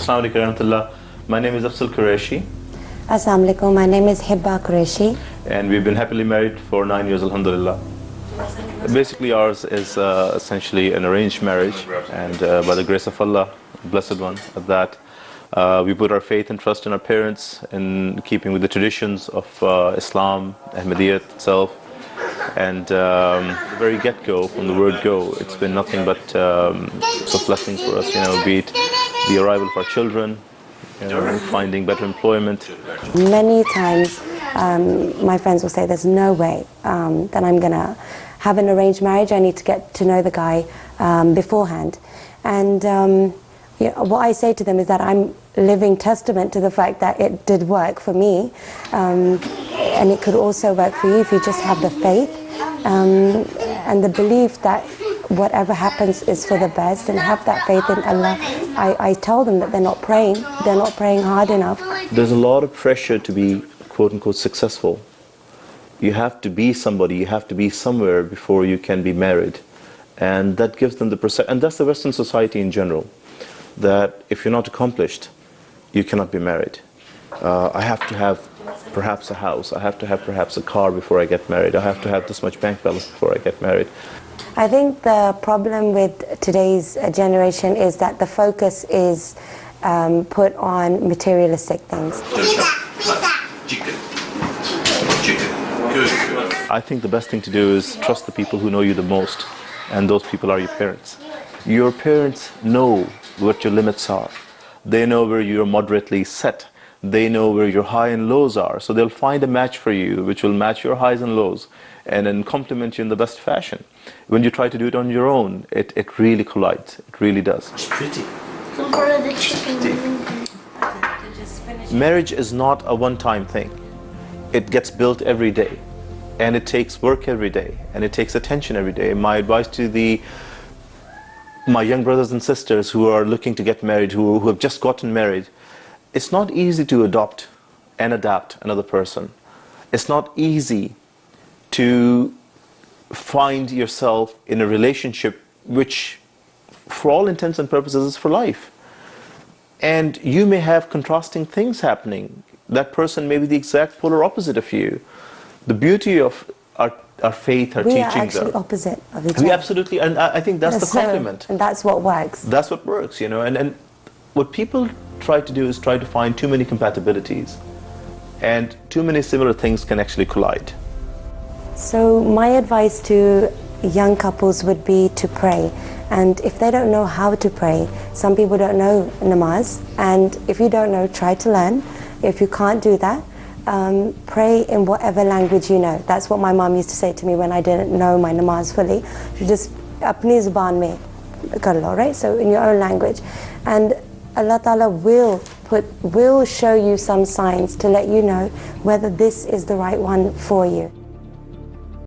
Assalamu alaikum warahmatullah. My name is Afzal Qureshi. Assalamu alaikum. My name is Hibba Qureshi. And we've been happily married for 9 years, alhamdulillah. Basically ours is essentially an arranged marriage, and by the grace of Allah, Blessed One, at that, we put our faith and trust in our parents in keeping with the traditions of Islam, Ahmadiyyat itself. And the very get-go, from the word go, it's been nothing but some blessings for us, be it the arrival of our children, finding better employment. Many times my friends will say there's no way that I'm going to have an arranged marriage. I need to get to know the guy beforehand. And what I say to them is that I'm living testament to the fact that it did work for me, and it could also work for you if you just have the faith and the belief that whatever happens is for the best, and have that faith in Allah. I tell them that they're not praying hard enough. There's a lot of pressure to be quote-unquote successful. You have to be somebody, you have to be somewhere before you can be married. And that gives them the perception, and that's the Western society in general, that if you're not accomplished, you cannot be married. I have to have perhaps a house, I have to have perhaps a car before I get married, I have to have this much bank balance before I get married. I think the problem with today's generation is that the focus is put on materialistic things. I think the best thing to do is trust the people who know you the most, and those people are your parents. Your parents know what your limits are. They know where you're moderately set. They know where your high and lows are. So they'll find a match for you which will match your highs and lows and then complement you in the best fashion. When you try to do it on your own, it really collides. It really does. It's pretty. Marriage is not a one-time thing. It gets built every day, and it takes work every day, and it takes attention every day. My advice to my young brothers and sisters who are looking to get married, who have just gotten married, it's not easy to adopt and adapt another person. It's not easy to find yourself in a relationship which, for all intents and purposes, is for life. And you may have contrasting things happening. That person may be the exact polar opposite of you. The beauty of our faith, our teachings are actually opposite of each other. We absolutely, and I think that's the compliment. And that's what works. That's what works, and what people try to do is try to find too many compatibilities, and too many similar things can actually collide. So my advice to young couples would be to pray. And if they don't know how to pray, some people don't know namaz, and if you don't know, try to learn. If you can't do that, pray in whatever language you know. That's what my mom used to say to me when I didn't know my namaz fully. She just apni zuban mein kar lo, right? So in your own language. And Allah Ta'ala will show you some signs to let you know whether this is the right one for you.